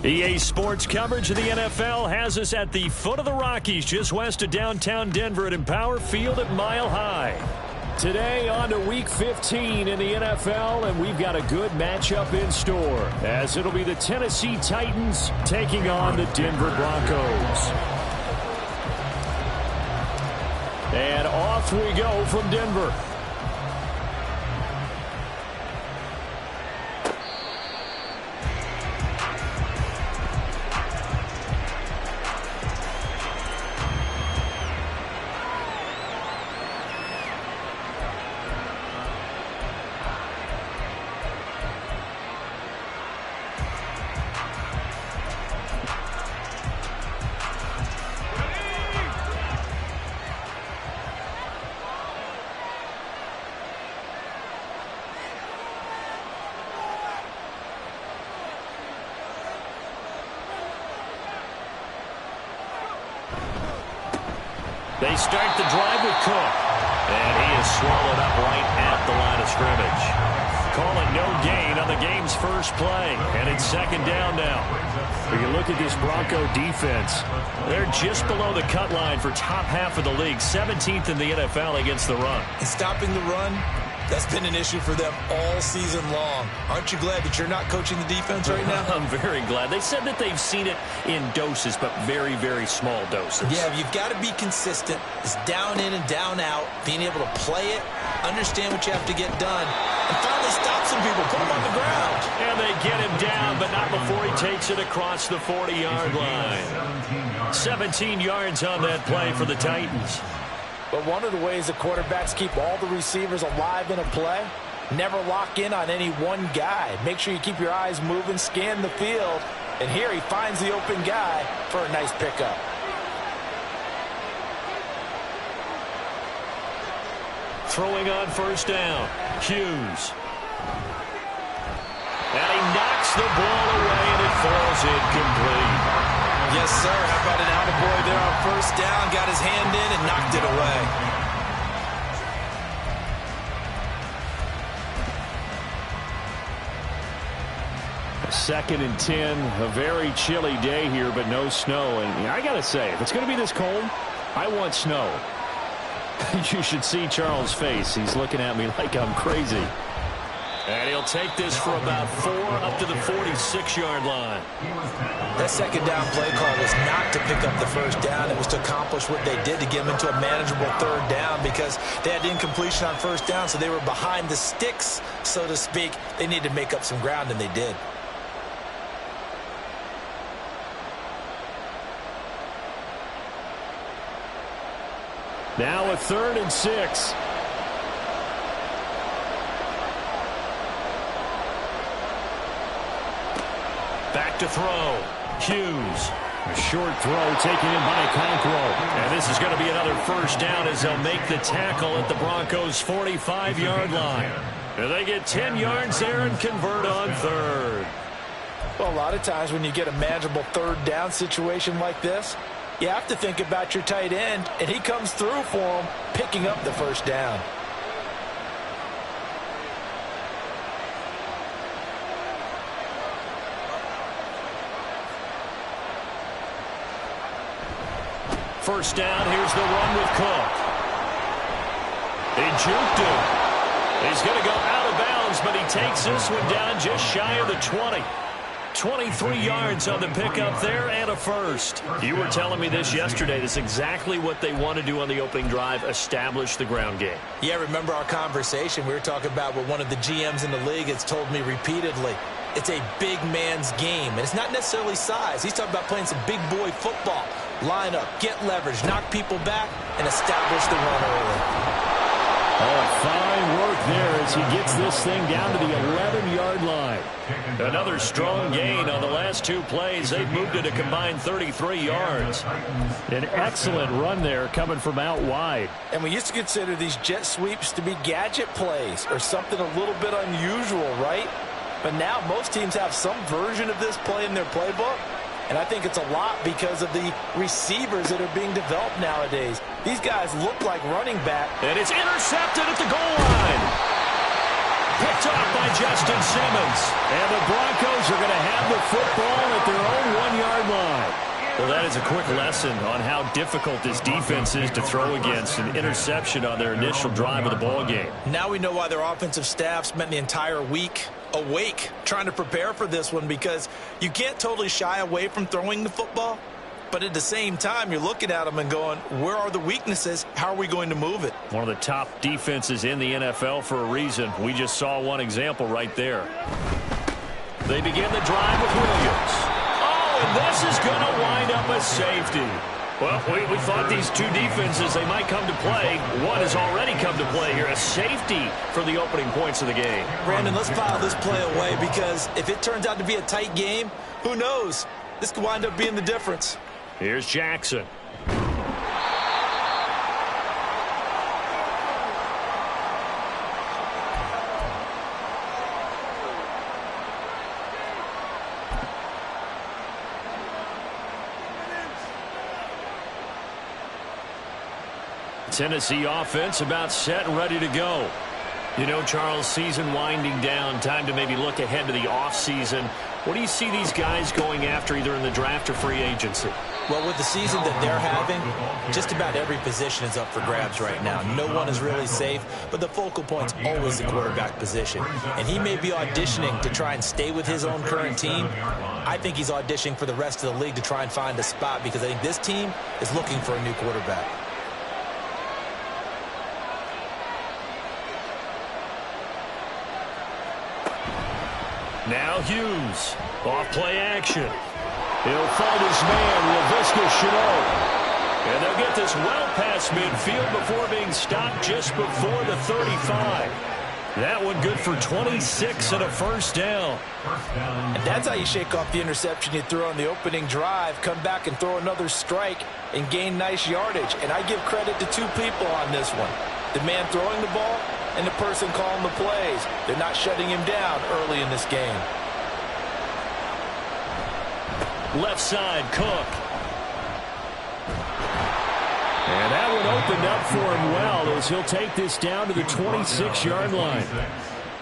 EA Sports coverage of the NFL has us at the foot of the Rockies, just west of downtown Denver at Empower Field at Mile High. Today on to Week 15 in the NFL, and we've got a good matchup in store, as it'll be the Tennessee Titans taking on the Denver Broncos. And off we go from Denver. They start the drive with Cook, and he is swallowed up right at the line of scrimmage. Calling no gain on the game's first play, and it's second down now. When you look at this Bronco defense, they're just below the cut line for top half of the league, 17th in the NFL against the run. And stopping the run, that's been an issue for them all season long. Aren't you glad that you're not coaching the defense right now? I'm very glad. They said that they've seen it in doses, but very, very small doses. Yeah, you've got to be consistent. It's down in and down out, being able to play it, understand what you have to get done, and finally stop some people, put them on the ground. And they get him down, but not before he takes it across the 40-yard line. 17 yards on that play for the Titans. But one of the ways the quarterbacks keep all the receivers alive in a play, never lock in on any one guy. Make sure you keep your eyes moving, scan the field, and here he finds the open guy for a nice pickup. Throwing on first down, Hughes. And he knocks the ball away, and it falls incomplete. Yes, sir. How about an attaboy there on first down? Got his hand in and knocked it away. Second and 10, a very chilly day here, but no snow. And I got to say, if it's going to be this cold, I want snow. You should see Charles' face. He's looking at me like I'm crazy. And he'll take this for about 4 up to the 46-yard line. That second down play call was not to pick up the first down. It was to accomplish what they did, to get them into a manageable third down, because they had incompletion on first down, so they were behind the sticks, so to speak. They needed to make up some ground, and they did. Now a 3rd and 6. Back to throw. Hughes. A short throw taken in by Conqueror. And this is going to be another first down as they'll make the tackle at the Broncos' 45-yard line. And they get 10 yards there and convert on 3rd. Well, a lot of times when you get a manageable third down situation like this, you have to think about your tight end, and he comes through for him, picking up the first down. First down, here's the run with Cook. He juked him. He's going to go out of bounds, but he takes this one down just shy of the 20. 23 yards on the pickup there and a first. You were telling me this yesterday. That's exactly what they want to do on the opening drive, establish the ground game. Yeah, remember our conversation. We were talking about what one of the GMs in the league has told me repeatedly. It's a big man's game, and it's not necessarily size. He's talking about playing some big boy football. Line up, get leverage, knock people back, and establish the run early. Oh, fine work there as he gets this thing down to the 11-yard line. Another strong gain on the last 2 plays. They've moved it a combined 33 yards. An excellent run there coming from out wide. And we used to consider these jet sweeps to be gadget plays or something a little bit unusual, right? But now most teams have some version of this play in their playbook. And I think it's a lot because of the receivers that are being developed nowadays. These guys look like running back. And it's intercepted at the goal line. Picked off by Justin Simmons. And the Broncos are going to have the football at their own 1-yard line. Well, that is a quick lesson on how difficult this defense is to throw against. An interception on their initial drive of the ball game. Now we know why their offensive staff spent the entire week awake trying to prepare for this one, because you can't totally shy away from throwing the football. But at the same time, you're looking at them and going, where are the weaknesses? How are we going to move it? One of the top defenses in the NFL for a reason. We just saw one example right there. They begin the drive with Williams. And this is going to wind up a safety. Well, we thought these two defenses, they might come to play. One has already come to play here. A safety for the opening points of the game. Brandon, let's file this play away, because if it turns out to be a tight game, who knows? This could wind up being the difference. Here's Jackson. Tennessee offense about set and ready to go. You know, Charles, season winding down, time to maybe look ahead to the offseason. What do you see these guys going after either in the draft or free agency? Well, with the season that they're having, just about every position is up for grabs right now. No one is really safe, but the focal point's always the quarterback position. And he may be auditioning to try and stay with his own current team. I think he's auditioning for the rest of the league to try and find a spot, because I think this team is looking for a new quarterback. Now Hughes, off play action. He'll find his man, Laviska Shenault. And they'll get this well past midfield before being stopped just before the 35. That one good for 26 and a first down. And that's how you shake off the interception you threw on the opening drive, come back and throw another strike and gain nice yardage. And I give credit to two people on this one. The man throwing the ball and the person calling the plays. They're not shutting him down early in this game. Left side, Cook. And that one opened up for him well, as he'll take this down to the 26-yard line.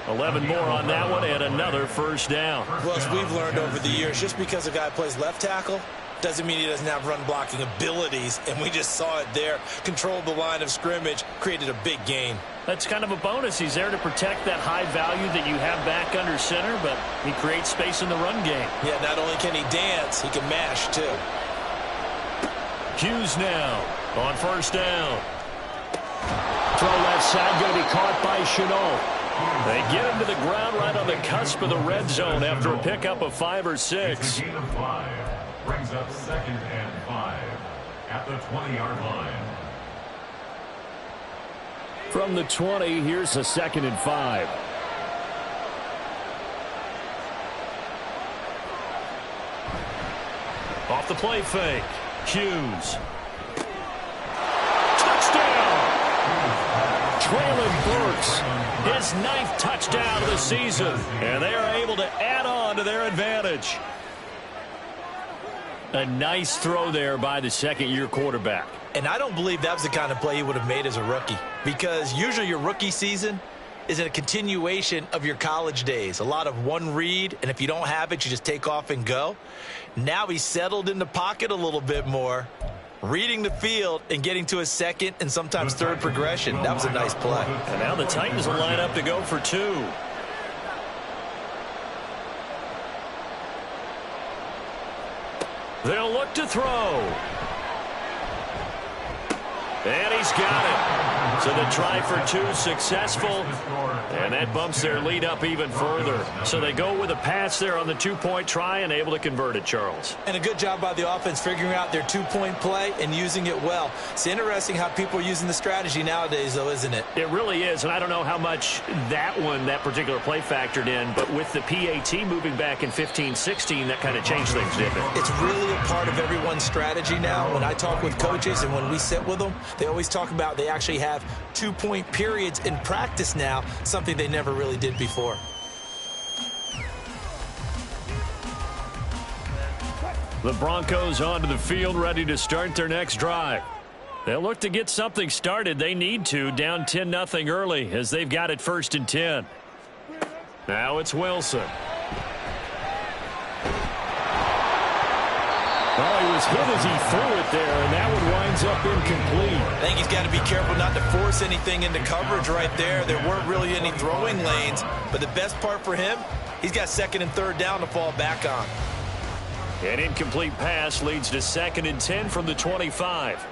11 more on that one and another first down. Well, as we've learned over the years, just because a guy plays left tackle doesn't mean he doesn't have run blocking abilities, and we just saw it there. Controlled the line of scrimmage, created a big gain. That's kind of a bonus. He's there to protect that high value that you have back under center, but he creates space in the run game. Yeah, not only can he dance, he can mash too. Hughes now on first down. Throw left side, going to be caught by Shenault. They get him to the ground right on the cusp of the red zone after a pickup of 5 or 6. Brings up 2nd and 5 at the 20-yard line. From the 20, here's a 2nd and 5. Off the play fake. Hughes. Touchdown! Traylon Burks, his 9th touchdown of the season. And they are able to add on to their advantage. A nice throw there by the second-year quarterback. And I don't believe that was the kind of play he would have made as a rookie, because usually your rookie season is a continuation of your college days. A lot of one read, and if you don't have it, you just take off and go. Now he's settled in the pocket a little bit more, reading the field and getting to a second and sometimes third progression. That was a nice play. And now the Titans will line up to go for 2. They'll look to throw. And he's got it. So the try for 2 successful. And that bumps their lead up even further. So they go with a pass there on the 2-point try and able to convert it, Charles. And a good job by the offense figuring out their 2-point play and using it well. It's interesting how people are using the strategy nowadays, though, isn't it? It really is. And I don't know how much that particular play factored in. But with the PAT moving back in 15-16, that kind of changed things, didn't it? It's really a part of everyone's strategy now. When I talk with coaches and when we sit with them, they always talk about they actually have 2-point periods in practice now, something they never really did before. The Broncos onto the field, ready to start their next drive. They'll look to get something started. They need to, down 10-0 early, as they've got it 1st and 10. Now it's Wilson. Well, he was hit as he threw it there, and that one winds up incomplete. I think he's got to be careful not to force anything into coverage right there. There weren't really any throwing lanes, but the best part for him, he's got second and third down to fall back on. An incomplete pass leads to 2nd and 10 from the 25.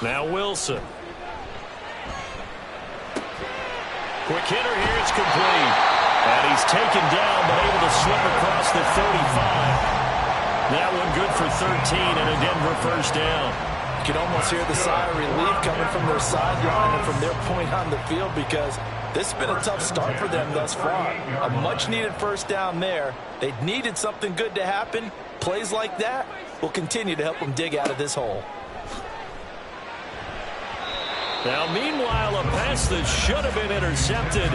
Now Wilson. Quick hitter here, it's complete. And he's taken down, but able to slip across the 35. That one good for 13 and a Denver first down. You can almost hear the sigh of relief coming from their sideline and from their point on the field, because this has been a tough start for them thus far. A much-needed first down there. They needed something good to happen. Plays like that will continue to help them dig out of this hole. Now, meanwhile, a pass that should have been intercepted,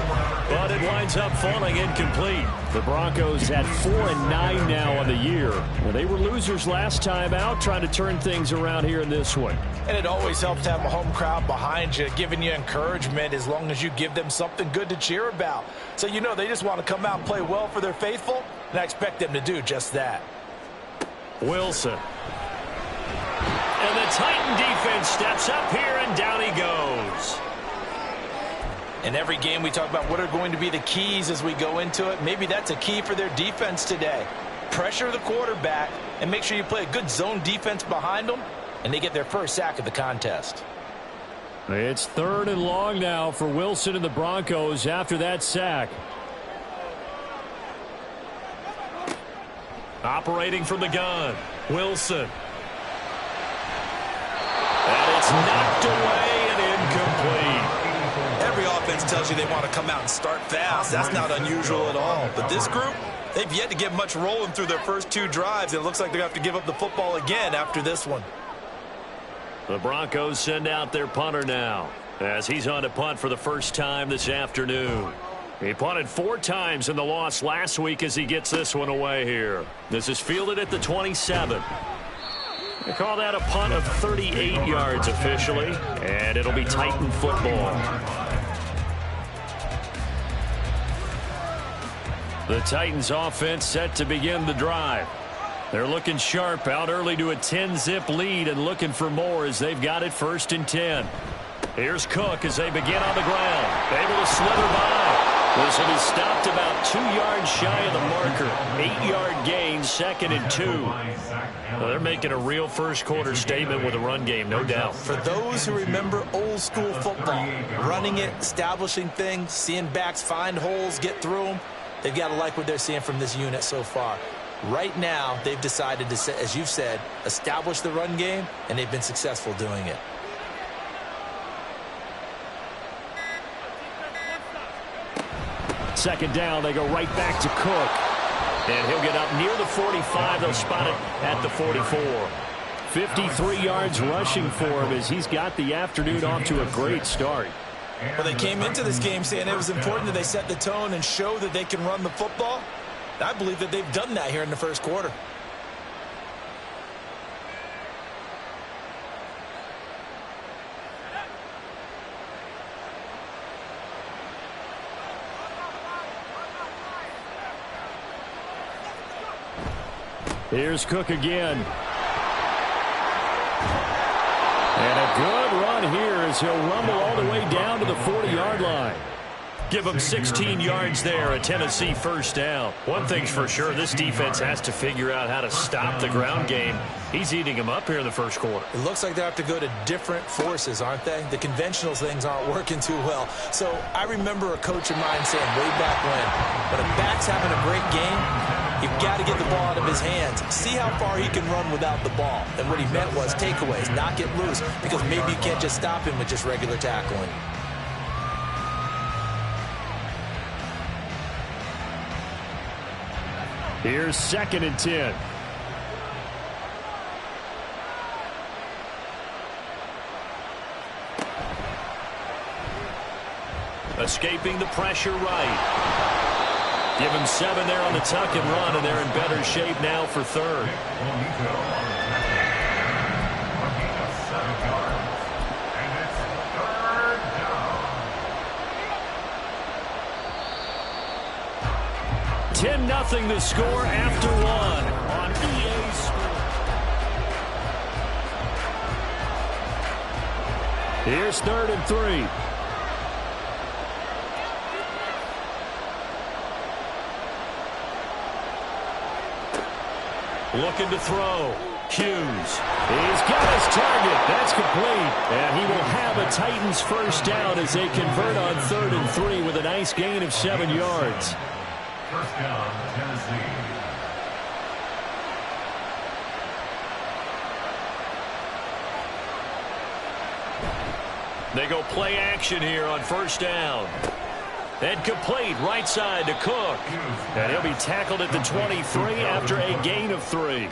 but it winds up falling incomplete. The Broncos at 4-9 now on the year. Well, they were losers last time out, trying to turn things around here in this one. And it always helps to have a home crowd behind you, giving you encouragement as long as you give them something good to cheer about. So you know they just want to come out and play well for their faithful, and I expect them to do just that. Wilson. And the Titan defense steps up here, and down he goes. In every game we talk about what are going to be the keys as we go into it. Maybe that's a key for their defense today. Pressure the quarterback and make sure you play a good zone defense behind them, and they get their first sack of the contest. It's 3rd and long now for Wilson and the Broncos after that sack. Operating from the gun, Wilson. And it's knocked away and incomplete. Every offense tells you they want to come out and start fast. That's not unusual at all. But this group, they've yet to get much rolling through their first 2 drives. And it looks like they're going to have to give up the football again after this one. The Broncos send out their punter now, as he's on to punt for the first time this afternoon. He punted 4 times in the loss last week as he gets this one away here. This is fielded at the 27. They call that a punt of 38 yards officially, and it'll be Titan football. The Titans offense set to begin the drive. They're looking sharp, out early to a 10-zip lead and looking for more as they've got it 1st and 10. Here's Cook as they begin on the ground, able to slither by. This will be stopped about 2 yards shy of the marker. 8-yard gain, 2nd and 2. Well, they're making a real first-quarter statement with a run game, no doubt. For those who remember old-school football, running it, establishing things, seeing backs find holes, get through them, they've got to like what they're seeing from this unit so far. Right now, they've decided to, as you've said, establish the run game, and they've been successful doing it. Second down, they go right back to Cook. And he'll get up near the 45. They'll spot it at the 44. 53 yards rushing for him as he's got the afternoon off to a great start. Well, they came into this game saying it was important that they set the tone and show that they can run the football. I believe that they've done that here in the first quarter. Here's Cook again. And a good run here as he'll rumble all the way down to the 40-yard line. Give him 16 yards there, a Tennessee first down. One thing's for sure, this defense has to figure out how to stop the ground game. He's eating them up here in the first quarter. It looks like they have to go to different forces, aren't they? The conventional things aren't working too well. So I remember a coach of mine saying way back when a back's having a great game, you've got to get the ball out of his hands. See how far he can run without the ball. And what he meant was takeaways, not get loose, because maybe you can't just stop him with just regular tackling. Here's 2nd and 10. Escaping the pressure right. Give him 7 there on the tuck and run, and they're in better shape now for 3rd. 10-0 the score after one on EA Sports. Here's 3rd and 3. Looking to throw. Hughes. He's got his target. That's complete. And he will have a Titans first down as they convert on 3rd and 3 with a nice gain of 7 yards. First down, Tennessee. They go play action here on 1st down. And complete right side to Cook. And he'll be tackled at the 23 after a gain of 3.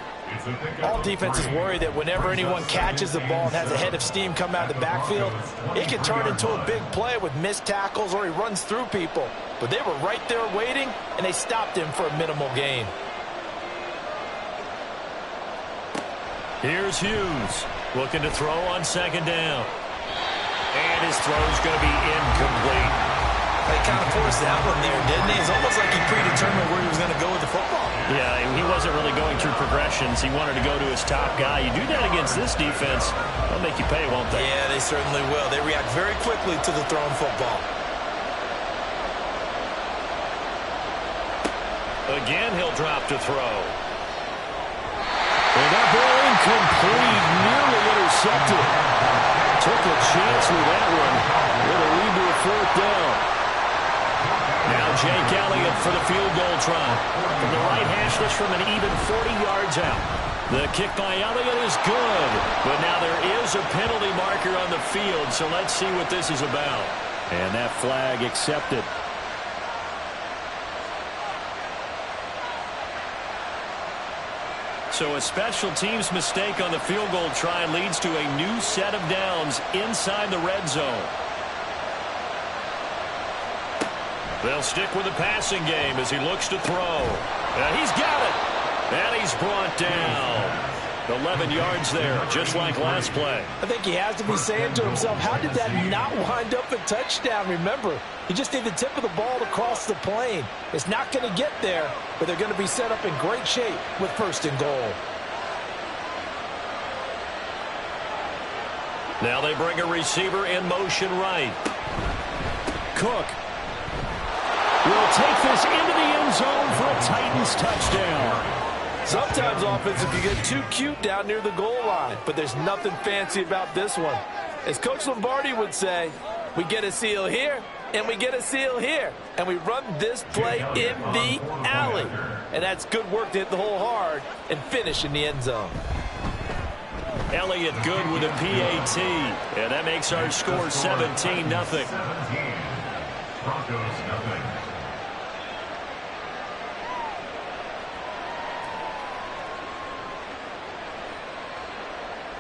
All defenses worry that whenever anyone catches the ball and has a head of steam come out of the backfield, it can turn into a big play with missed tackles or he runs through people. But they were right there waiting, and they stopped him for a minimal gain. Here's Hughes looking to throw on 2nd down. And his throw's going to be incomplete. He kind of forced that one there, didn't he? It's almost like he predetermined where he was going to go with the football. Yeah, he wasn't really going through progressions. He wanted to go to his top guy. You do that against this defense, they'll make you pay, won't they? Yeah, they certainly will. They react very quickly to the thrown football. Again, he'll drop to throw. And that ball incomplete, nearly intercepted. Took a chance with that one. With a lead to a 4th down. Now Jake Elliott for the field goal try. From the right hash, this from an even 40 yards out. The kick by Elliott is good. But now there is a penalty marker on the field, so let's see what this is about. And that flag accepted. So a special teams mistake on the field goal try leads to a new set of downs inside the red zone. They'll stick with the passing game as he looks to throw. And he's got it. And he's brought down. 11 yards there, just like last play. I think he has to be saying to himself, how did that not wind up a touchdown? Remember, you just need the tip of the ball to cross the plane. It's not going to get there, but they're going to be set up in great shape with 1st and goal. Now they bring a receiver in motion right. Cook will take this into the end zone for a Titans touchdown. Sometimes offense, if you get too cute down near the goal line, but there's nothing fancy about this one. As Coach Lombardi would say, we get a seal here, and we get a seal here, and we run this play in the alley. And that's good work to hit the hole hard and finish in the end zone. Elliott good with a PAT, and that makes our score 17-0. Broncos 0.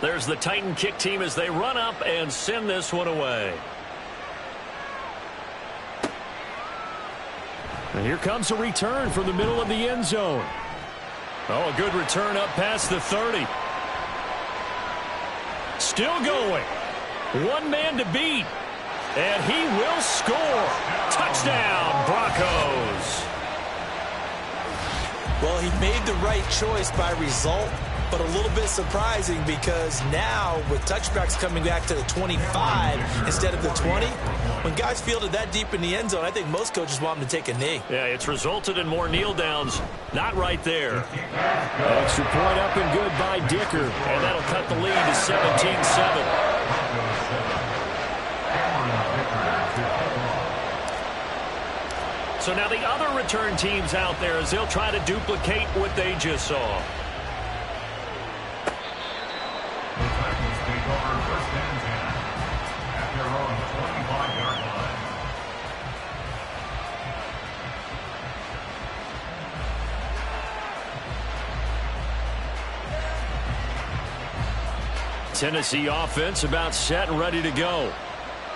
There's the Titan kick team as they run up and send this one away. And here comes a return from the middle of the end zone. Oh, a good return up past the 30. Still going. One man to beat. And he will score. Touchdown, Broncos. Well, he made the right choice by result, but a little bit surprising because now with touchbacks coming back to the 25 instead of the 20, when guys fielded that deep in the end zone, I think most coaches want them to take a knee. Yeah, it's resulted in more kneel downs. Not right there. Extra point up and good by Dicker, and that'll cut the lead to 17-7. So now the other return teams out there as they'll try to duplicate what they just saw. Tennessee offense about set and ready to go.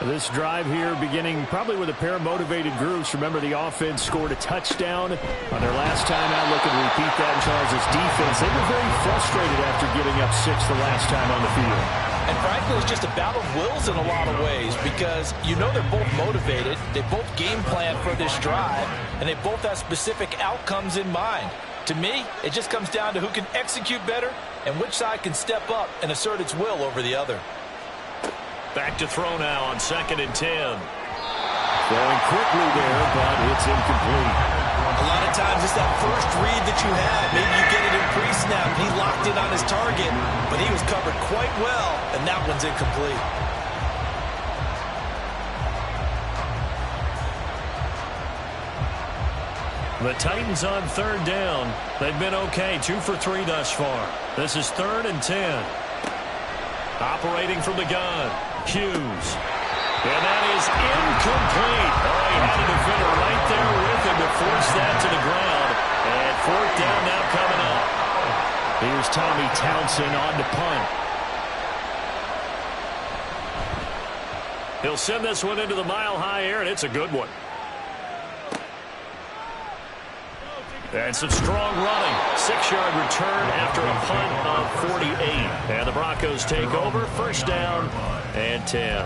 This drive here beginning probably with a pair of motivated groups. Remember, the offense scored a touchdown on their last time out. Looking to repeat that in Charles' defense. They were very frustrated after giving up 6 the last time on the field. And frankly, it's just a battle of wills in a lot of ways because you know they're both motivated. They both game plan for this drive, and they both have specific outcomes in mind. To me, it just comes down to who can execute better and which side can step up and assert its will over the other. Back to throw now on 2nd and 10. Throwing quickly there, but it's incomplete. A lot of times it's that first read that you have. Maybe you get it in pre-snap, and he locked in on his target, but he was covered quite well, and that one's incomplete. The Titans on 3rd down. They've been okay, 2 for 3 thus far. This is 3rd and 10. Operating from the gun, Hughes. And that is incomplete. Oh, he had a defender right there with him to force that to the ground. And 4th down now coming up. Here's Tommy Townsend on to punt. He'll send this one into the mile-high air, and it's a good one. And some strong running. 6-yard return after a punt of 48. And the Broncos take over. 1st down and 10.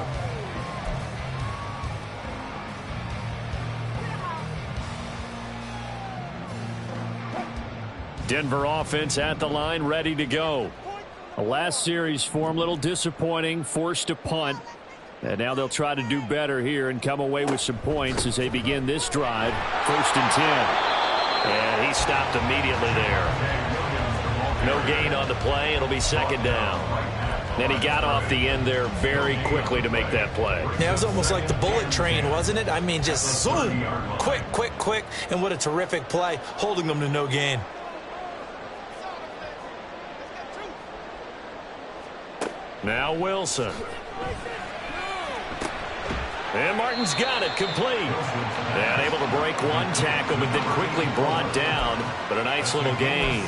Denver offense at the line, ready to go. The last series form, a little disappointing, forced to punt. And now they'll try to do better here and come away with some points as they begin this drive. 1st and 10. And he stopped immediately there. No gain on the play. It'll be 2nd down. And he got off the end there very quickly to make that play. Yeah, it was almost like the bullet train, wasn't it? I mean, just zoom. Quick, quick, quick. And what a terrific play, holding them to no gain. Now Wilson. And Martin's got it complete. And able to break one tackle, but then quickly brought down. But a nice little gain.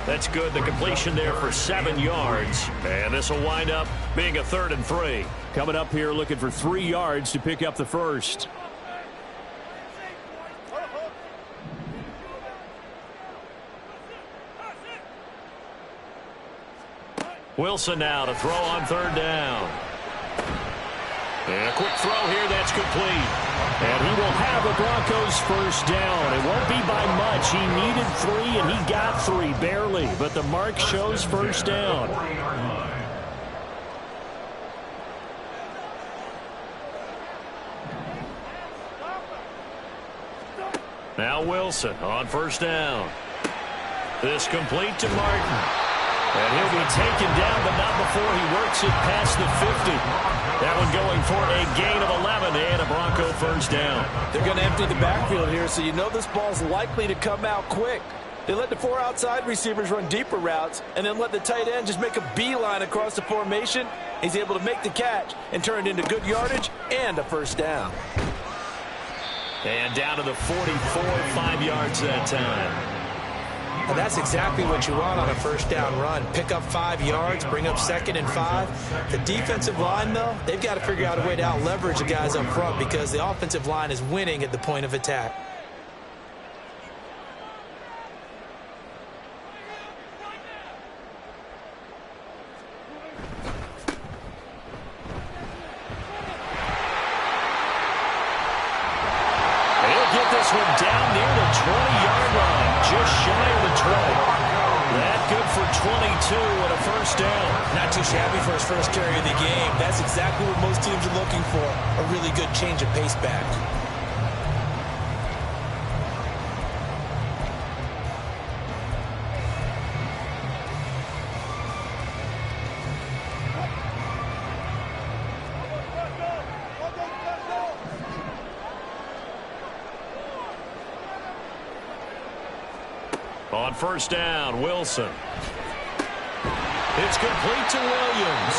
That's good. The completion there for 7 yards. And this will wind up being a 3rd and 3. Coming up here looking for 3 yards to pick up the first. Wilson now to throw on 3rd down. And a quick throw here, that's complete. And he will have the Broncos 1st down. It won't be by much. He needed 3, and he got 3, barely. But the mark shows 1st down. Now Wilson on 1st down. This complete to Martin. And he'll be taken down, but not before he works it past the 50. That one going for a gain of 11 and a Bronco 1st down. They're going to empty the backfield here, so you know this ball's likely to come out quick. They let the 4 outside receivers run deeper routes, and then let the tight end just make a beeline across the formation. He's able to make the catch and turn it into good yardage and a 1st down. And down to the 44, 5 yards that time. And that's exactly what you want on a 1st down run. Pick up 5 yards, bring up 2nd and 5. The defensive line, though, they've got to figure out a way to out-leverage the guys up front because the offensive line is winning at the point of attack. He'll get this one down near the 20-yard line. Just shy of the 20. That good for 22 and a 1st down. Not too shabby for his first carry of the game. That's exactly what most teams are looking for. A really good change of pace back. On 1st down, Wilson. It's complete to Williams.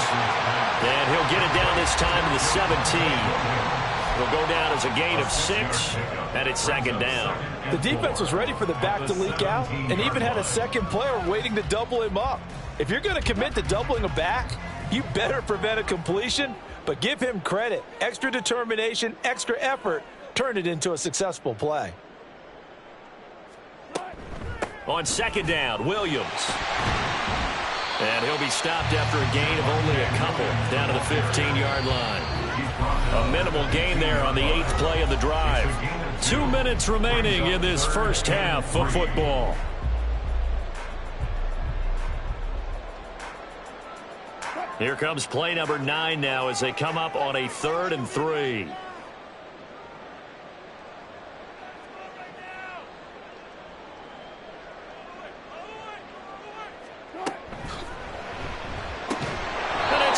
And he'll get it down this time to the 17. It'll go down as a gain of 6, and it's 2nd down. The defense was ready for the back to leak out and even had a 2nd player waiting to double him up. If you're going to commit to doubling a back, you better prevent a completion But give him credit. Extra determination, extra effort turned it into a successful play. On second down, Williams. And he'll be stopped after a gain of only a couple down to the 15-yard line. A minimal gain there on the 8th play of the drive. 2 minutes remaining in this first half of football. Here comes play number 9 now as they come up on a 3rd and 3.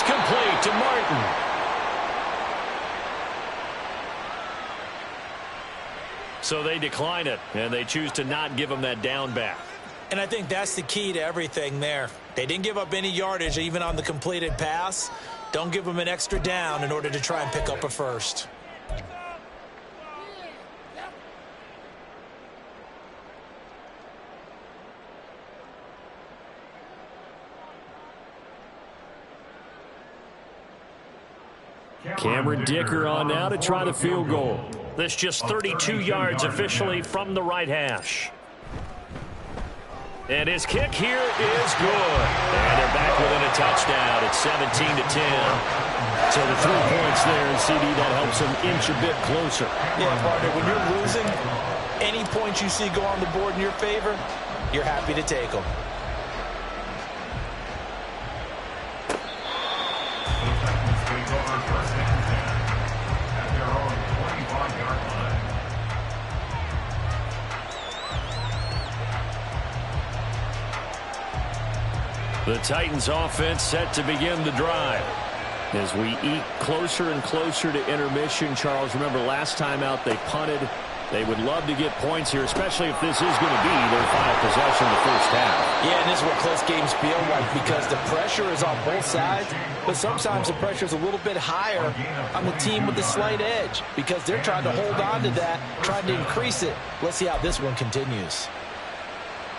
Complete to Martin. So they decline it, and they choose to not give him that down back. And I think that's the key to everything there. They didn't give up any yardage even on the completed pass. Don't give them an extra down in order to try and pick up a first. Cameron Dicker on now to try the field goal. This just 32 yards officially from the right hash. And his kick here is good. And they're back within a touchdown. It's 17-10. So the 3 points there, and CD, that helps them inch a bit closer. Yeah, partner, when you're losing, any points you see go on the board in your favor, you're happy to take them. The Titans offense set to begin the drive. As we eke closer and closer to intermission, Charles, remember last time out they punted. They would love to get points here, especially if this is going to be their final possession in the first half. Yeah, and this is what close games feel like because the pressure is on both sides, but sometimes the pressure is a little bit higher on the team with the slight edge because they're trying to hold on to that, trying to increase it. Let's see how this one continues.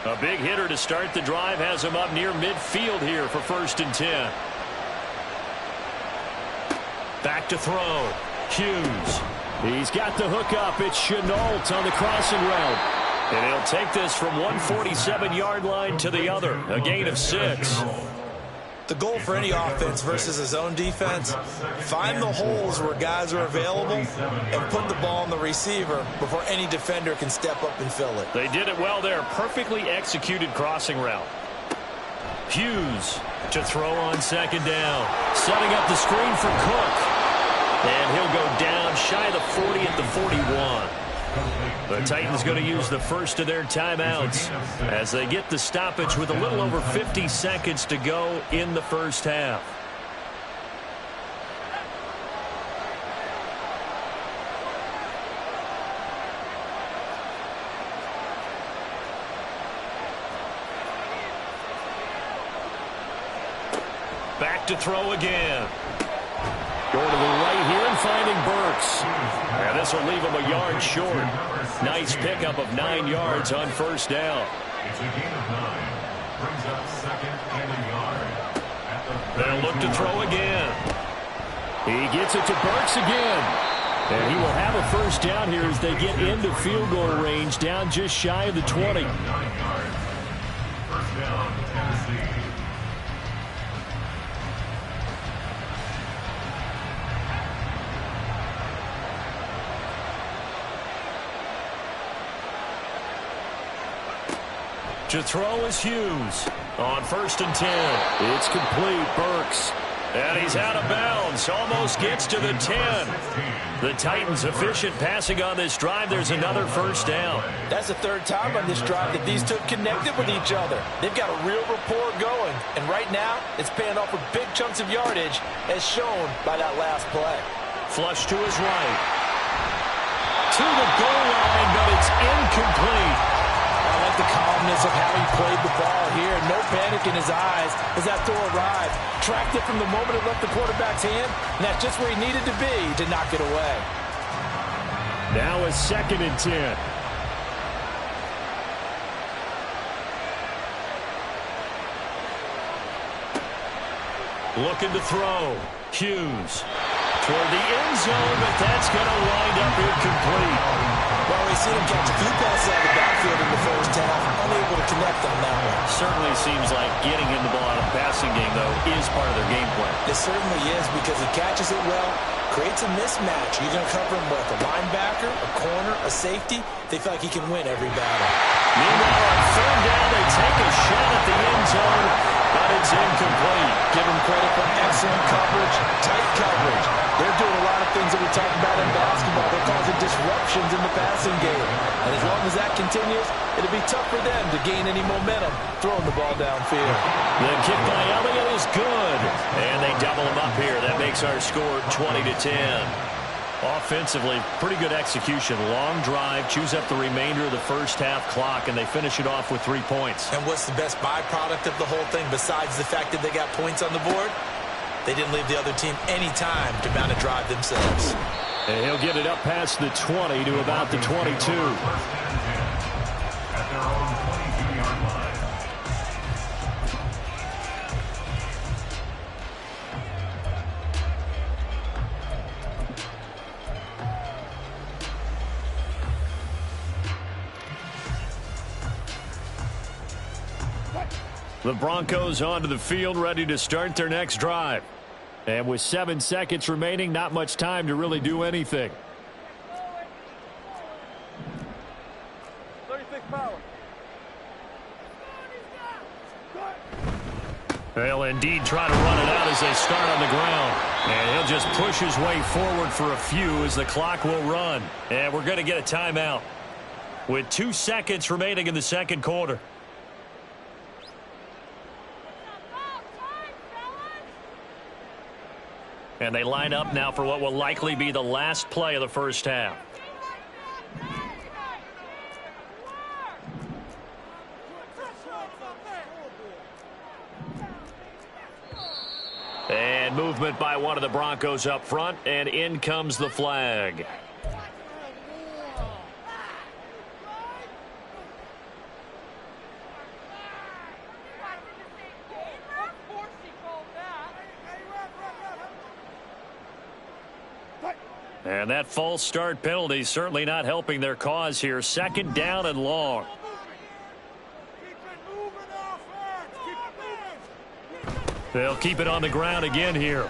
A big hitter to start the drive has him up near midfield here for 1st and 10. Back to throw. Hughes. He's got the hook up. It's Chenault on the crossing route. And he'll take this from 147-yard line to the other. A gain of 6. The goal for any offense versus his own defense, find the holes where guys are available and put the ball on the receiver before any defender can step up and fill it. They did it well there. Perfectly executed crossing route. Hughes to throw on 2nd down. Setting up the screen for Cook. And he'll go down shy of the 40 at the 41. The Titans going to use the first of their timeouts as they get the stoppage with a little over 50 seconds to go in the first half. Back to throw again. Going to the right here and finding Burks. And this will leave him a yard short. Nice pickup of 9 yards on 1st down. It's a gain of 9. Brings up 2nd and a yard. They'll look to throw again. He gets it to Burks again. And he will have a 1st down here as they get into field goal range down just shy of the 20. 9 yards. 1st down, Tennessee. To throw is Hughes. On 1st and 10. It's complete. Burks. And he's out of bounds. Almost gets to the 10. The Titans efficient passing on this drive. There's another 1st down. That's the 3rd time on this drive that these two connected with each other. They've got a real rapport going. And right now, it's paying off with big chunks of yardage as shown by that last play. Flush to his right. To the goal line, but it's incomplete. I like the calmness of how he played the ball here. No panic in his eyes as that throw arrived. Tracked it from the moment it left the quarterback's hand, and that's just where he needed to be to knock it away. Now a 2nd and 10. Looking to throw. Hughes. toward the end zone, but that's going to wind up incomplete. Well, we've seen him catch a few passes out of the backfield in the first half, unable to connect on that one. Certainly seems like getting him the ball out of the passing game, though, is part of their game plan. It certainly is, because he catches it well, creates a mismatch. You're going to cover him with a linebacker, a corner, a safety. They feel like he can win every battle. Meanwhile, on third down, they take a shot at the end zone, but it's incomplete. Give him credit for excellent coverage, tight coverage. They're doing a lot of things that we talk about in basketball. They're causing disruptions in the passing game. And as long as that continues, it'll be tough for them to gain any momentum throwing the ball downfield. The kick by Elliott is good. And they double him up here. That makes our score 20-10. Offensively, pretty good execution. Long drive, chews up the remainder of the first half clock, and they finish it off with 3 points. And what's the best byproduct of the whole thing besides the fact that they got points on the board? They didn't leave the other team any time to mount a drive themselves. And he'll get it up past the 20 to about the 22. At their own 22-yard line. The Broncos onto the field, ready to start their next drive. And with 7 seconds remaining, not much time to really do anything. 36 power. They'll indeed try to run it out as they start on the ground. And he'll just push his way forward for a few as the clock will run. And we're going to get a timeout with 2 seconds remaining in the second quarter. And they line up now for what will likely be the last play of the first half. And movement by one of the Broncos up front, and in comes the flag. And that false start penalty certainly not helping their cause here. Second down and long. They'll keep it on the ground again here.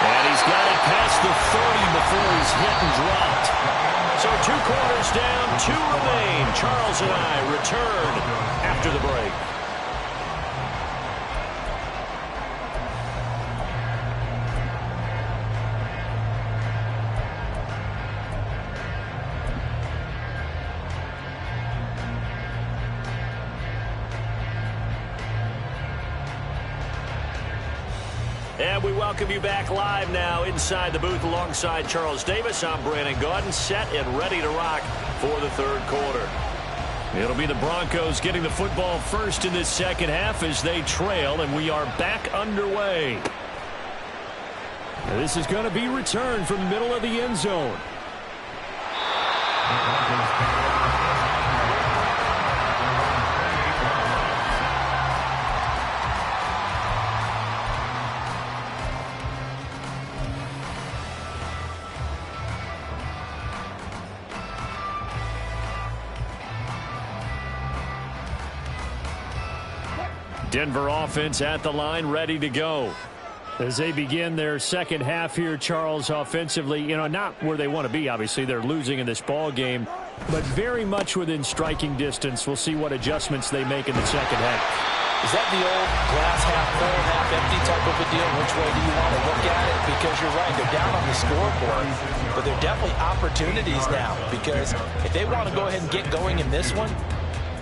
And he's got it past the 30 before he's hit and dropped. So 2 quarters down, 2 remain. Charles and I return after the break. And we welcome you back live now inside the booth alongside Charles Davis. I'm Brandon Gaudin, set and ready to rock for the third quarter. It'll be the Broncos getting the football first in this second half as they trail, and we are back underway. This is going to be returned from the middle of the end zone. Denver offense at the line, ready to go. As they begin their second half here, Charles, offensively, not where they want to be, obviously. They're losing in this ball game, but very much within striking distance. We'll see what adjustments they make in the second half. Is that the old glass half full, half empty type of a deal? Which way do you want to look at it? Because you're right, they're down on the scoreboard, but they're definitely opportunities now, because if they want to go ahead and get going in this one,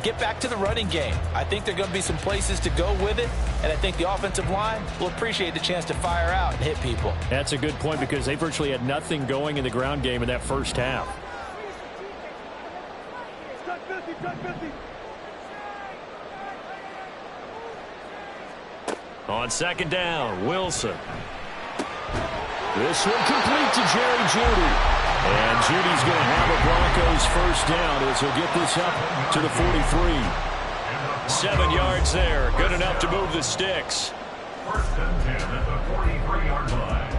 get back to the running game. I think there are going to be some places to go with it, and I think the offensive line will appreciate the chance to fire out and hit people. That's a good point because they virtually had nothing going in the ground game in that first half. On second down, Wilson. This one complete to Jerry Jeudy. And Judy's going to have a Broncos first down as he'll get this up to the 43. 7 yards there. Good enough to move the sticks. First and 10 at the 43-yard line.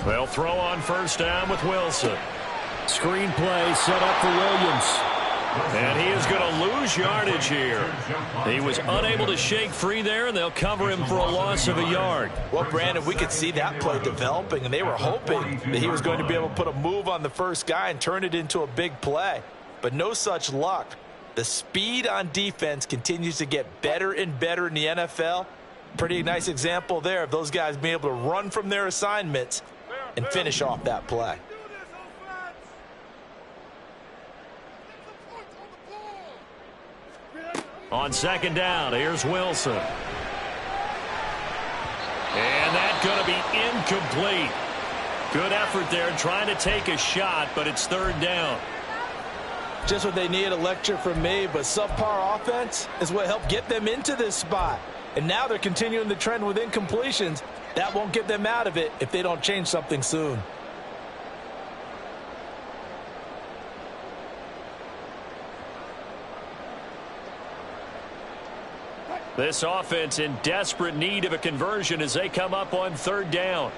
They'll throw on first down with Wilson. Screen play set up for Williams. And he is going to lose yardage here. He was unable to shake free there, and they'll cover him for a loss of a yard. Well, Brandon, we could see that play developing, and they were hoping that he was going to be able to put a move on the first guy and turn it into a big play. But no such luck. The speed on defense continues to get better and better in the NFL. Pretty nice example there of those guys being able to run from their assignments and finish off that play. On second down, here's Wilson. And that's going to be incomplete. Good effort there trying to take a shot, but it's third down. Just what they need, a lecture from me, but subpar offense is what helped get them into this spot. And now they're continuing the trend with incompletions. That won't get them out of it if they don't change something soon. This offense in desperate need of a conversion as they come up on third down.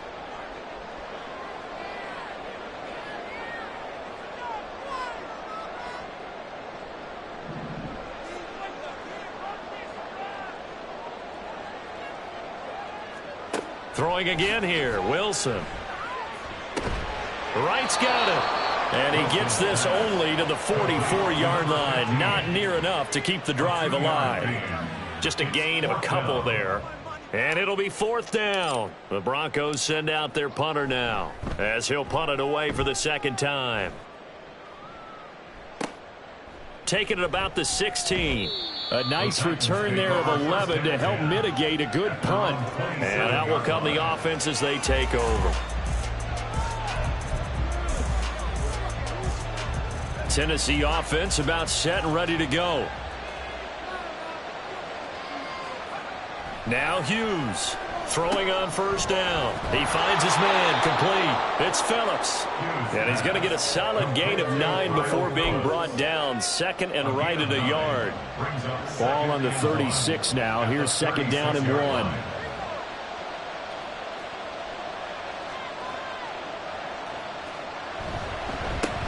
Throwing again here, Wilson. Wright's got it. And he gets this only to the 44-yard line. Not near enough to keep the drive alive. Just a gain of a couple there. And it'll be fourth down. The Broncos send out their punter now, as he'll punt it away for the second time. Taking it about the 16. A nice return there of 11 to help mitigate a good punt. And out will come the offense as they take over. Tennessee offense about set and ready to go. Now Hughes throwing on first down. He finds his man complete. It's Phillips. And he's going to get a solid gain of 9 before being brought down. Second and right at a yard. Ball on the 36 now. Here's second down and 1.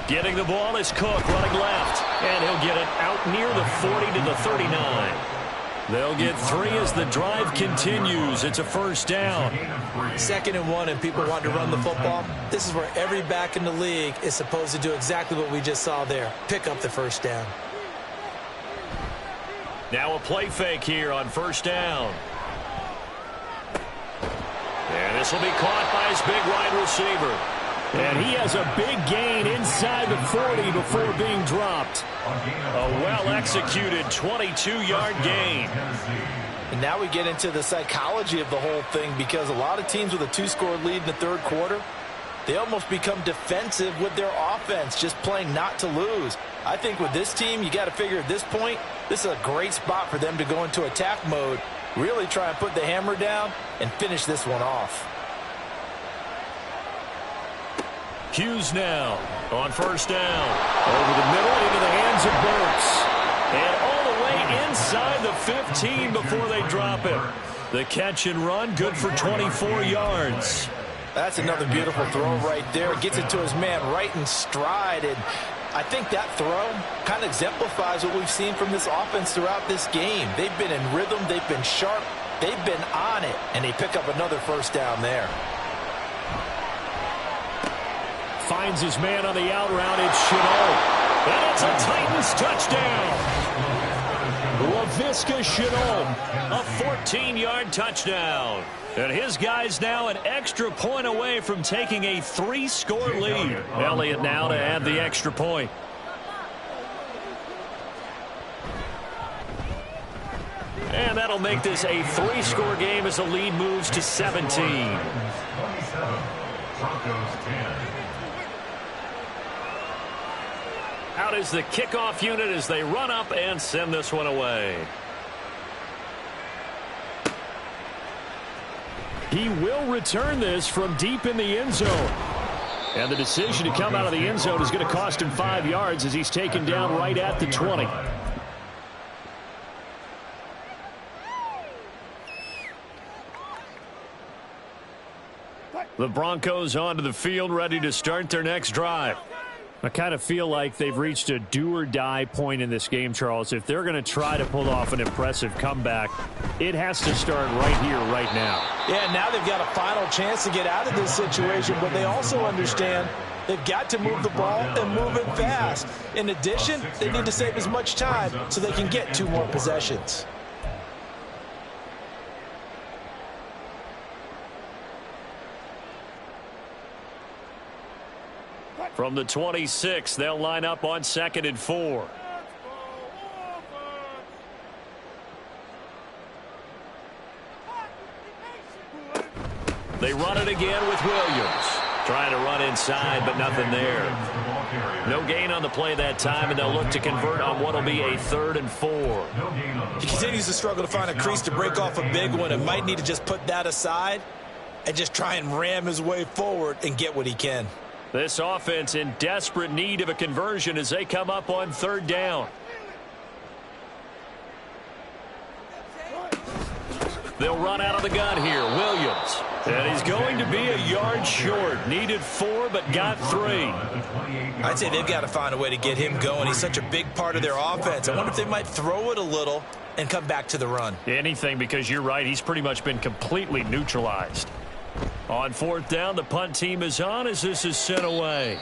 Getting the ball is Cook running left. And he'll get it out near the 40 to the 39. They'll get 3 as the drive continues. It's a first down. Second and 1 and people want to run the football. This is where every back in the league is supposed to do exactly what we just saw there. Pick up the first down. Now a play fake here on first down. And this will be caught by his big wide receiver. And he has a big gain inside the 40 before being dropped. A well-executed 22-yard gain. And now we get into the psychology of the whole thing, because a lot of teams with a 2-score lead in the third quarter, they almost become defensive with their offense, just playing not to lose. I think with this team, you got to figure at this point, this is a great spot for them to go into attack mode, really try and put the hammer down and finish this one off. Hughes now on first down. Over the middle into the hands of Burks. And all the way inside the 15 before they drop it. The catch and run good for 24 yards. That's another beautiful throw right there. Gets it to his man right in stride. And I think that throw kind of exemplifies what we've seen from this offense throughout this game. They've been in rhythm. They've been sharp. They've been on it. And they pick up another first down there. Finds his man on the out route. It's Chenault. And it's a Titans touchdown. Laviska Chenault, a 14-yard touchdown. And his guys now an extra point away from taking a 3-score lead. Elliott now to add the extra point. And that'll make this a 3-score game as the lead moves to 17. 27, Broncos 10. Out is the kickoff unit as they run up and send this one away. He will return this from deep in the end zone. And the decision to come out of the end zone is going to cost him 5 yards as he's taken down right at the 20. The Broncos onto the field, ready to start their next drive. I kind of feel like they've reached a do-or-die point in this game, Charles. If they're going to try to pull off an impressive comeback, it has to start right here, right now. Yeah, now they've got a final chance to get out of this situation, but they also understand they've got to move the ball and move it fast. In addition, they need to save as much time so they can get 2 more possessions. From the 26, they'll line up on 2nd and 4. They run it again with Williams. Trying to run inside, but nothing there. No gain on the play that time, and they'll look to convert on what will be a 3rd and 4. He continues to struggle to find a crease to break off a big one and might need to just put that aside and just try and ram his way forward and get what he can. This offense in desperate need of a conversion as they come up on 3rd down. They'll run out of the gun here. Williams. And he's going to be a yard short. Needed 4, but got 3. I'd say they've got to find a way to get him going. He's such a big part of their offense. I wonder if they might throw it a little and come back to the run. Anything, because you're right. He's pretty much been completely neutralized. On 4th down, the punt team is on as this is sent away.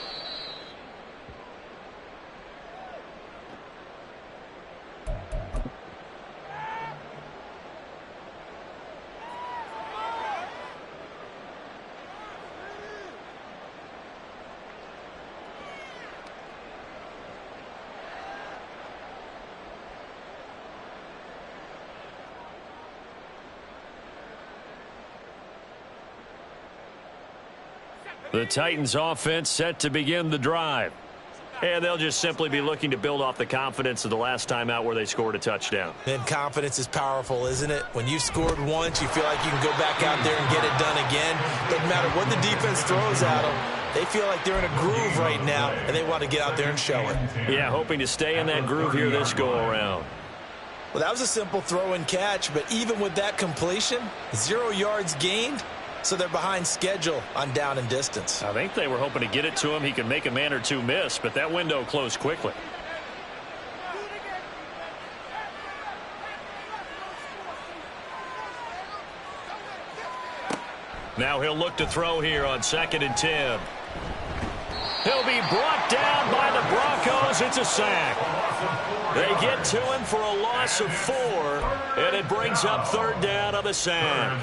The Titans offense set to begin the drive. And they'll just simply be looking to build off the confidence of the last time out where they scored a touchdown. And confidence is powerful, isn't it? When you've scored once, you feel like you can go back out there and get it done again. Doesn't matter what the defense throws at them. They feel like they're in a groove right now, and they want to get out there and show it. Yeah, hoping to stay in that groove here this go-around. Well, that was a simple throw and catch, but even with that completion, 0 yards gained. So they're behind schedule on down and distance. I think they were hoping to get it to him. He could make a man or two miss, but that window closed quickly. Now he'll look to throw here on 2nd and 10. He'll be brought down by the Broncos. It's a sack. They get to him for a loss of 4, and it brings up 3rd down on the sack.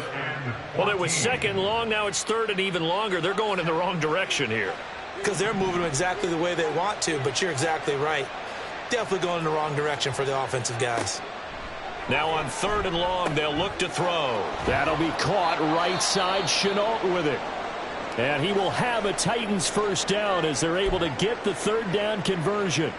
Well, it was 2nd long. Now it's 3rd and even longer. They're going in the wrong direction here. Because they're moving them exactly the way they want to, but you're exactly right. Definitely going in the wrong direction for the offensive guys. Now on 3rd and long, they'll look to throw. That'll be caught right side. Chenault with it. And he will have a Titans 1st down as they're able to get the 3rd down conversion.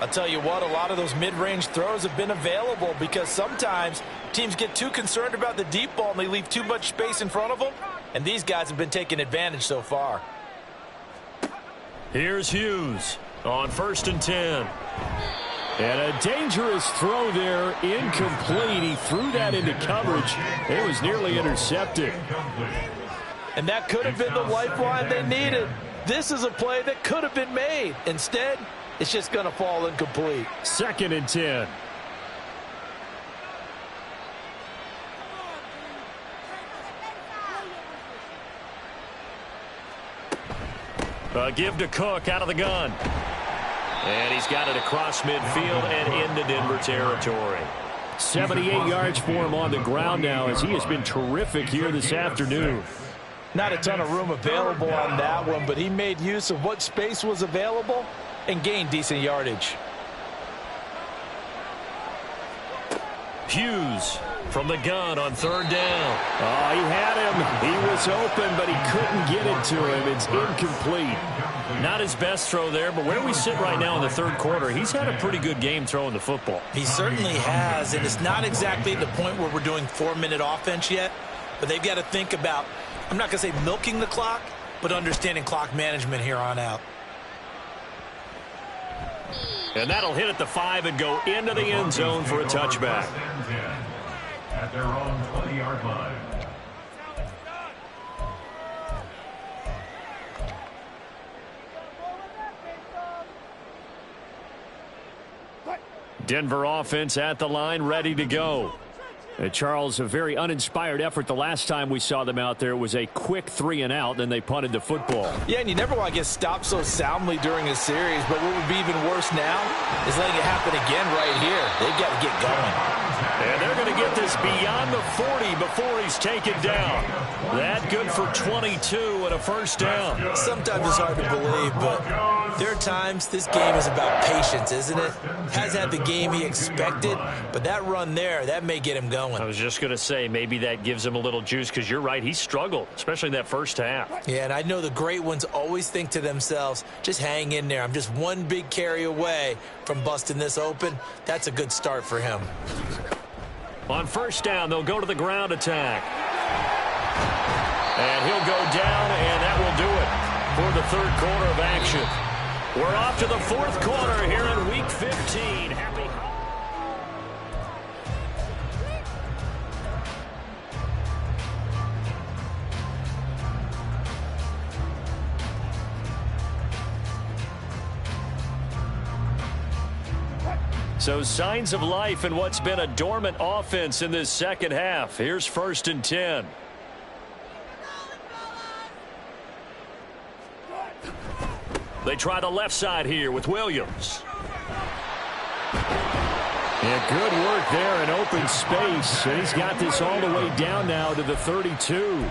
I'll tell you what, a lot of those mid-range throws have been available because sometimes teams get too concerned about the deep ball and they leave too much space in front of them, and these guys have been taking advantage so far. Here's Hughes on 1st and 10. And a dangerous throw there, incomplete. He threw that into coverage. It was nearly intercepted. And that could have been the lifeline they needed. This is a play that could have been made. Instead, it's just going to fall incomplete. 2nd and 10. Give to Cook out of the gun. And he's got it across midfield and into Denver territory. 78 yards for him on the ground now as he has been terrific here this afternoon. Not a ton of room available on that one, but he made use of what space was available and gained decent yardage. Hughes from the gun on 3rd down. Oh, he had him. He was open, but he couldn't get it to him. It's incomplete. Not his best throw there, but where we sit right now in the 3rd quarter, he's had a pretty good game throwing the football. He certainly has, and it's not exactly the point where we're doing 4-minute offense yet, But they've got to think about, I'm not going to say milking the clock, but understanding clock management here on out. And that'll hit at the 5 and go into the end zone for a touchback. At their own 20-yard line. Denver offense at the line, ready to go. Charles, a very uninspired effort the last time we saw them out there. It was a quick 3 and out, then they punted the football. Yeah, and you never want to get stopped so soundly during a series, but what would be even worse now is letting it happen again right here. They've got to get going. And they're going to get this beyond the 40 before he's taken down. That good for 22 and a first down. Sometimes it's hard to believe, but there are times this game is about patience, isn't it? Has had the game he expected, but that run there, that may get him going. I was just going to say, maybe that gives him a little juice, because you're right, he struggled, especially in that first half. Yeah, and I know the great ones always think to themselves, just hang in there. I'm just one big carry away from busting this open. That's a good start for him. On first down, they'll go to the ground attack. And he'll go down, and that will do it for the third quarter of action. We're off to the fourth quarter here in Week 15. Happy So signs of life in what's been a dormant offense in this second half. Here's 1st and 10. They try the left side here with Williams. Yeah, good work there in open space. And he's got this all the way down now to the 32.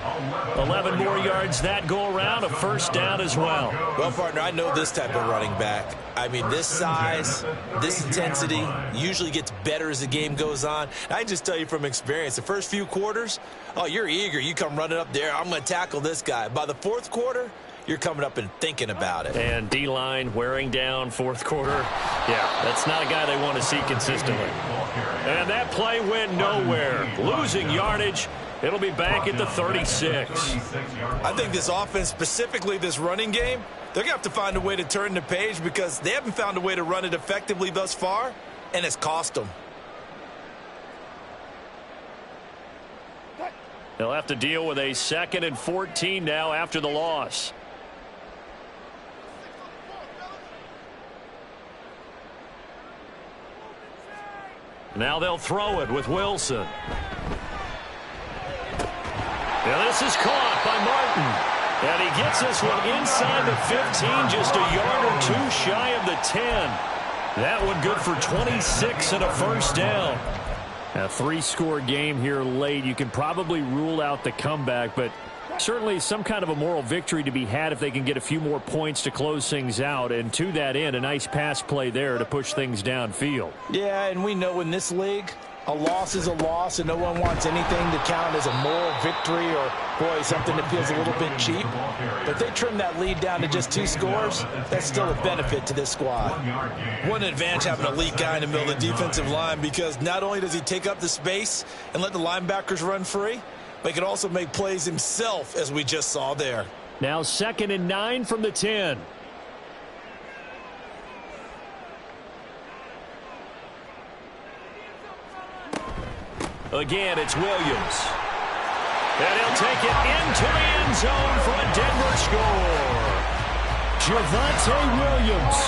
11 more yards that go around, a first down as well. Well, partner, I know this type of running back. I mean, this size, this intensity usually gets better as the game goes on. I just tell you from experience, the first few quarters, oh, you're eager. You come running up there, I'm going to tackle this guy. By the fourth quarter, you're coming up and thinking about it. And D-line wearing down fourth quarter. Yeah, that's not a guy they want to see consistently. And that play went nowhere. Losing yardage. It'll be back at the 36. I think this offense, specifically this running game, they're going to have to find a way to turn the page because they haven't found a way to run it effectively thus far, and it's cost them. They'll have to deal with a 2nd and 14 now after the loss. Now they'll throw it with Wilson. Now this is caught by Martin. And he gets this one inside the 15, just a yard or two shy of the 10. That one good for 26 and a first down. A 3-score game here late. You can probably rule out the comeback, but certainly some kind of a moral victory to be had if they can get a few more points to close things out. And to that end, a nice pass play there to push things downfield. Yeah, and we know in this league, a loss is a loss, and no one wants anything to count as a moral victory or, boy, something that feels a little bit cheap. But if they trim that lead down to just 2 scores, that's still a benefit to this squad. What an advantage having an elite guy in the middle of the defensive line, because not only does he take up the space and let the linebackers run free, but he can also make plays himself, as we just saw there. Now 2nd and 9 from the 10. Again, it's Williams. And he'll take it into the end zone for a Denver score. Javonte Williams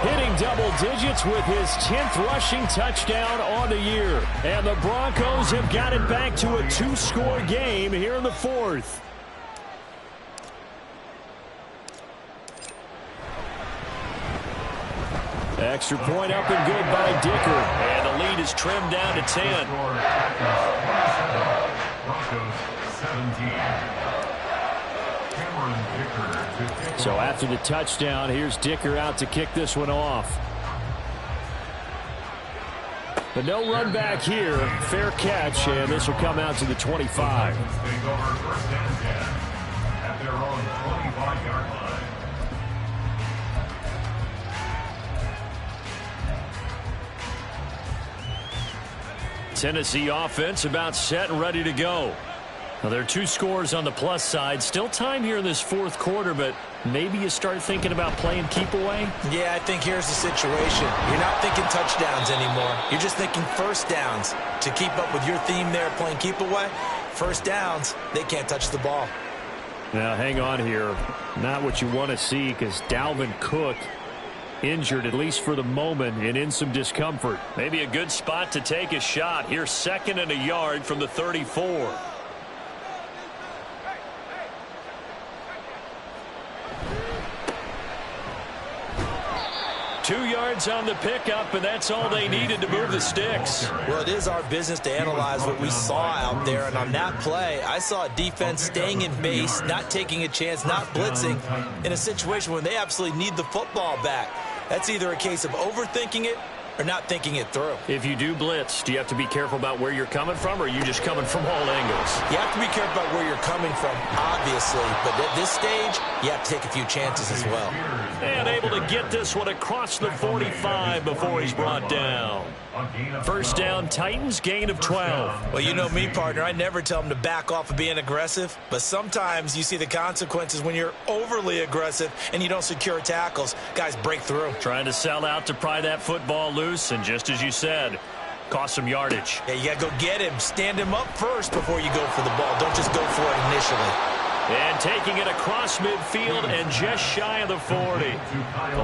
hitting double digits with his 10th rushing touchdown on the year. And the Broncos have got it back to a 2-score game here in the 4th. Extra point up and good by Dicker. And the lead is trimmed down to 10. So after the touchdown, here's Dicker out to kick this one off. But no run back here. Fair catch, and this will come out to the 25. At their own 25-yard line. Tennessee offense about set and ready to go. Well, there are 2 scores on the plus side. Still time here in this fourth quarter, but maybe you start thinking about playing keep away? Yeah, I think here's the situation. You're not thinking touchdowns anymore. You're just thinking first downs. To keep up with your theme there, playing keep away, first downs, they can't touch the ball. Now, hang on here. Not what you want to see, because Dalvin Cook injured, at least for the moment, and in some discomfort. Maybe a good spot to take a shot. Here's 2nd and a yard from the 34. 2 yards on the pickup, and that's all they needed to move the sticks. Well, it is our business to analyze what we saw out there, and on that play, I saw a defense staying in base, not taking a chance, not blitzing, in a situation when they absolutely need the football back. That's either a case of overthinking it or not thinking it through. If you do blitz, do you have to be careful about where you're coming from, or are you just coming from all angles? You have to be careful about where you're coming from, obviously, but at this stage, you have to take a few chances as well. And able to get this one across the 45 before he's brought down. First down, Titans, gain of 12. Well, you know me, partner. I never tell them to back off of being aggressive, but sometimes you see the consequences when you're overly aggressive and you don't secure tackles. Guys break through. Trying to sell out to pry that football loose, and just as you said, cost some yardage. Yeah, you got to go get him. Stand him up first before you go for the ball. Don't just go for it initially. And taking it across midfield and just shy of the 40.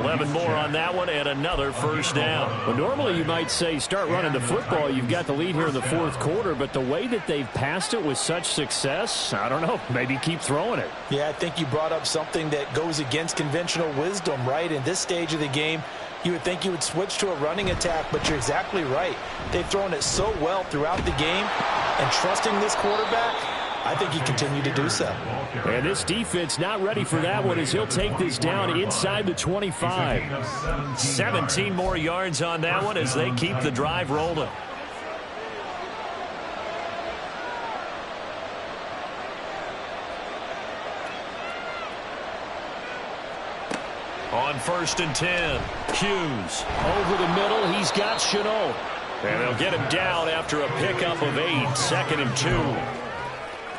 11 more on that one and another first down. Well, normally you might say start running the football. You've got the lead here in the fourth quarter, but the way that they've passed it with such success, I don't know, maybe keep throwing it. Yeah, I think you brought up something that goes against conventional wisdom, right? In this stage of the game, you would think you would switch to a running attack, but you're exactly right. They've thrown it so well throughout the game, and trusting this quarterback, I think he continued to do so. And this defense not ready for that one as he'll take this down inside the 25. 17 more yards on that one as they keep the drive rolling. On 1st and 10, Hughes over the middle. He's got Chenault. And they'll get him down after a pickup of 8, 2nd and 2.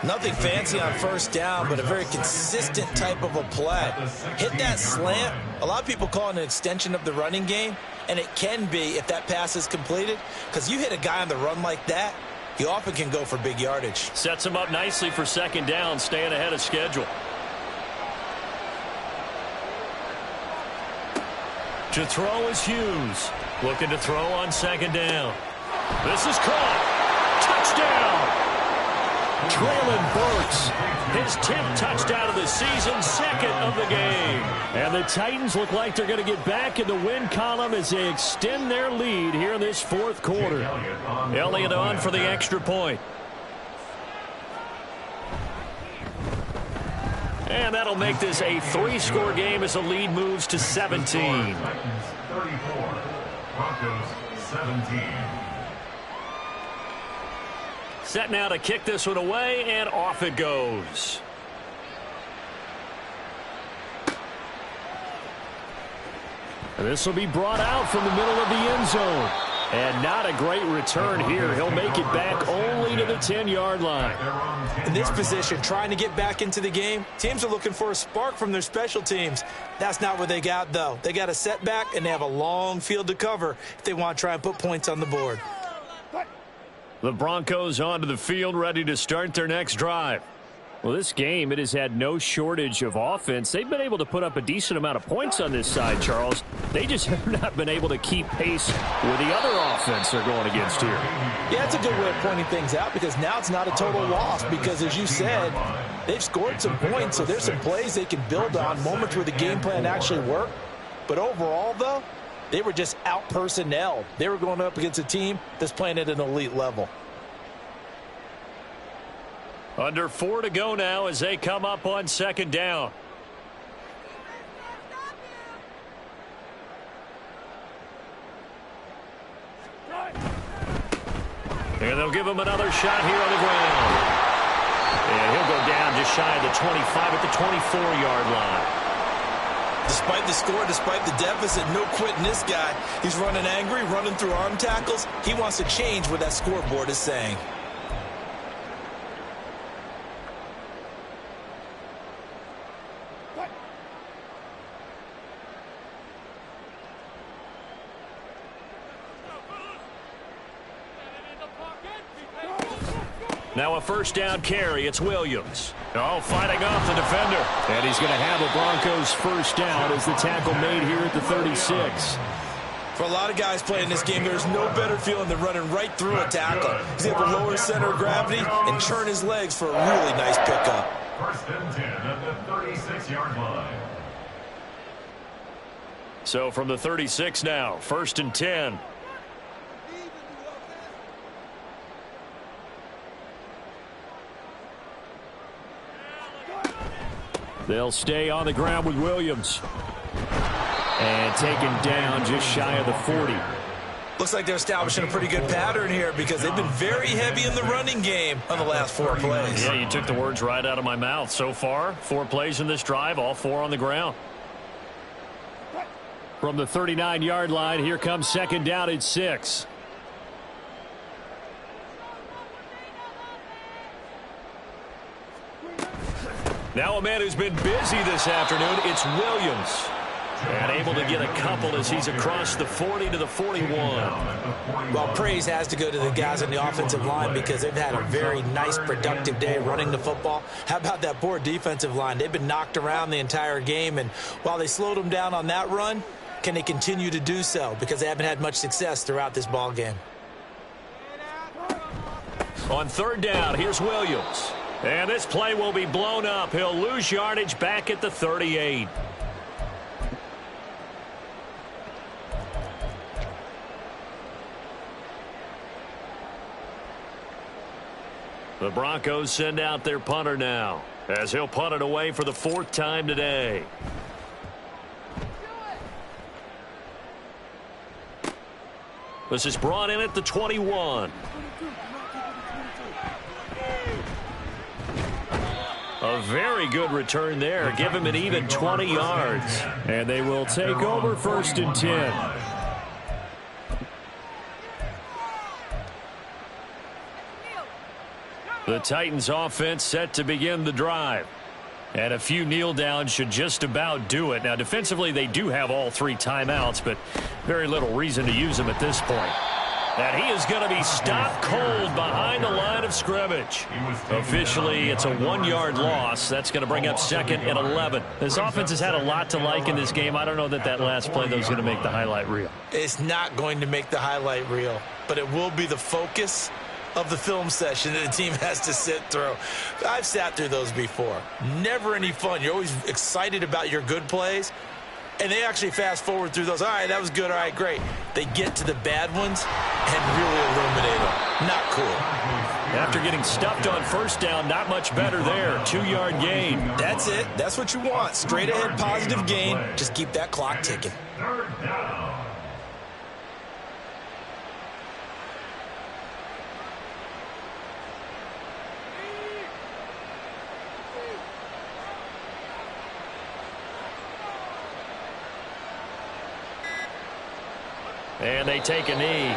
Nothing fancy on first down, but a very consistent type of a play. Hit that slant. A lot of people call it an extension of the running game, and it can be if that pass is completed, because you hit a guy on the run like that, he often can go for big yardage. Sets him up nicely for 2nd down, staying ahead of schedule. To throw is Hughes. Looking to throw on 2nd down. This is caught. Touchdown! Traylon Burks, his 10th touchdown of the season, 2nd of the game. And the Titans look like they're going to get back in the win column as they extend their lead here in this fourth quarter. Elliott on for the extra point. And that'll make this a 3-score game as the lead moves to 17. 34, Broncos 17. Set now to kick this one away, and off it goes. And this will be brought out from the middle of the end zone. And not a great return here. He'll make it back only to the 10-yard line. In this position, trying to get back into the game, teams are looking for a spark from their special teams. That's not what they got, though. They got a setback, and they have a long field to cover if they want to try and put points on the board. The Broncos onto the field, ready to start their next drive. Well, this game, it has had no shortage of offense. They've been able to put up a decent amount of points on this side, Charles. They just have not been able to keep pace with the other offense they're going against here. Yeah, it's a good way of pointing things out because now it's not a total loss because, as you said, they've scored some points, so there's some plays they can build on, moments where the game plan actually worked. But overall, though, they were just out-personnelled. They were going up against a team that's playing at an elite level. Under 4 to go now as they come up on 2nd down. And they'll give him another shot here on the ground. And he'll go down just shy of the 25 at the 24-yard line. Despite the score, despite the deficit, no quitting this guy. He's running angry, running through arm tackles. He wants to change what that scoreboard is saying. Now a first down carry. It's Williams. Oh, fighting off the defender. And he's going to have a Broncos first down as the tackle made here at the 36. For a lot of guys playing this game, there's no better feeling than running right through a tackle. He's able to lower his center of gravity and churn his legs for a really nice pickup. First and 10 at the 36-yard line. So from the 36 now, first and 10. They'll stay on the ground with Williams. And taken down just shy of the 40. Looks like they're establishing a pretty good pattern here because they've been very heavy in the running game on the last 4 plays. Yeah, you took the words right out of my mouth. So far, 4 plays in this drive, all 4 on the ground. From the 39-yard line, here comes second down at 6. Now a man who's been busy this afternoon, it's Williams. And able to get a couple as he's across the 40 to the 41. Well, praise has to go to the guys on the offensive line because they've had a very nice, productive day running the football. How about that poor defensive line? They've been knocked around the entire game, and while they slowed them down on that run, can they continue to do so? Because they haven't had much success throughout this ball game. On third down, here's Williams. And this play will be blown up. He'll lose yardage back at the 38. The Broncos send out their punter now, as he'll punt it away for the 4th time today. This is brought in at the 21. A very good return there. Give him an even 20 yards. And they will take over first and 10. The Titans offense set to begin the drive. And a few kneel downs should just about do it. Now defensively they do have all 3 timeouts, but very little reason to use them at this point. And he is going to be stopped cold behind the line of scrimmage. Officially, it's a 1-yard loss. That's going to bring up second and 11. This offense has had a lot to like in this game. I don't know that last play, though, is going to make the highlight reel. It's not going to make the highlight reel, but it will be the focus of the film session that the team has to sit through. I've sat through those before. Never any fun. You're always excited about your good plays. And they actually fast forward through those. All right, that was good. All right, great. They get to the bad ones and really illuminate them. Not cool. After getting stuffed on first down, not much better there. 2-yard gain. That's it. That's what you want. Straight ahead positive gain. Just keep that clock ticking. Third down. And they take a knee.